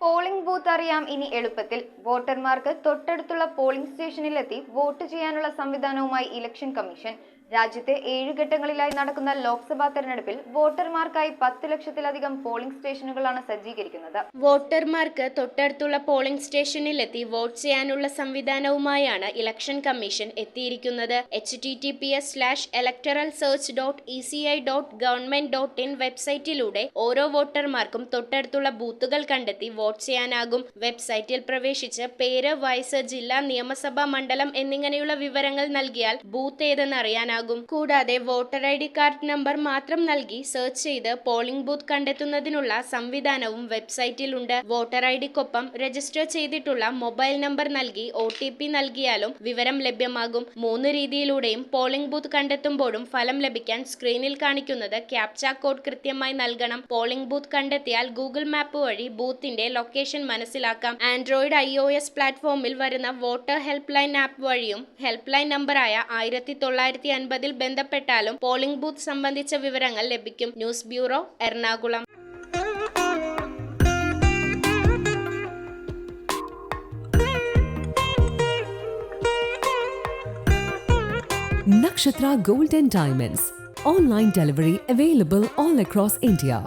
Polling booth അറിയാം ഇനി എളുപ്പത്തിൽ. വോട്ടർമാർക്ക് തൊട്ടടുത്തുള്ള പോളിംഗ് സ്റ്റേഷനിലെത്തി വോട്ട് ചെയ്യാനുള്ള സംവിധാനവുമായി ഇലക്ഷൻ കമ്മീഷൻ. രാജ്യത്തെ 7 ഘട്ടങ്ങളിലായി നടക്കുന്ന ലോക്സഭാ തെരഞ്ഞെടുപ്പിൽ വോട്ടർമാർക്കായി 10 ലക്ഷത്തിലധികം പോളിംഗ് സ്റ്റേഷനുകളാണ് സജ്ജീകരിക്കുന്നത്. വോട്ടർമാർക്ക് തൊട്ടടുത്തുള്ള പോളിംഗ് സ്റ്റേഷനിലെത്തി വോട്ട് ചെയ്യാനുള്ള സംവിധാനവുമായാണ് ഇലക്ഷൻ കമ്മീഷൻ എത്തിയിരിക്കുന്നത്. https:/electoralsearch.eci.government.in വെബ്സൈറ്റിലൂടെ ഓരോ വോട്ടർമാർക്കും തൊട്ടടുത്തുള്ള ബൂത്തുകൾ കണ്ടെത്തി വോട്ട് ചെയ്യാനാകും. വെബ്സൈറ്റിൽ പ്രവേശിച്ച് പേര്, വയസ്സ്, ജില്ല, നിയമസഭാ മണ്ഡലം എന്നിങ്ങനെയുള്ള വിവരങ്ങൾ നൽകിയാൽ ബൂത്ത് ഏതെന്ന് അറിയാനാകും. കൂടാതെ വോട്ടർ ID കാർഡ് നമ്പർ മാത്രം നൽകി സെർച്ച് ചെയ്ത് പോളിംഗ് ബൂത്ത് കണ്ടെത്തുന്നതിനുള്ള സംവിധാനവും വെബ്സൈറ്റിലുണ്ട്. വോട്ടർ IDക്കൊപ്പം രജിസ്റ്റർ ചെയ്തിട്ടുള്ള മൊബൈൽ നമ്പർ നൽകി OTP നൽകിയാലും വിവരം ലഭ്യമാകും. 3 രീതിയിലൂടെയും പോളിംഗ് ബൂത്ത് കണ്ടെത്തുമ്പോഴും ഫലം ലഭിക്കാൻ സ്ക്രീനിൽ കാണിക്കുന്നത് ക്യാപ്ച കോഡ് കൃത്യമായി നൽകണം. പോളിംഗ് ബൂത്ത് കണ്ടെത്തിയാൽ ഗൂഗിൾ മാപ്പ് വഴി ബൂത്തിന്റെ ലൊക്കേഷൻ മനസ്സിലാക്കാം. ആൻഡ്രോയിഡ് iOS പ്ലാറ്റ്ഫോമിൽ വരുന്ന വോട്ടർ ഹെൽപ്പ് ലൈൻ ആപ്പ് വഴിയും ഹെൽപ്പ് ലൈൻ നമ്പറായ 1950 ബന്ധപ്പെട്ടാലും പോളിംഗ് ബൂത്ത് സംബന്ധിച്ച വിവരങ്ങൾ ലഭിക്കും. News bureau, Ernakulam. Nakshatra Gold and Diamonds. Online delivery available all across India.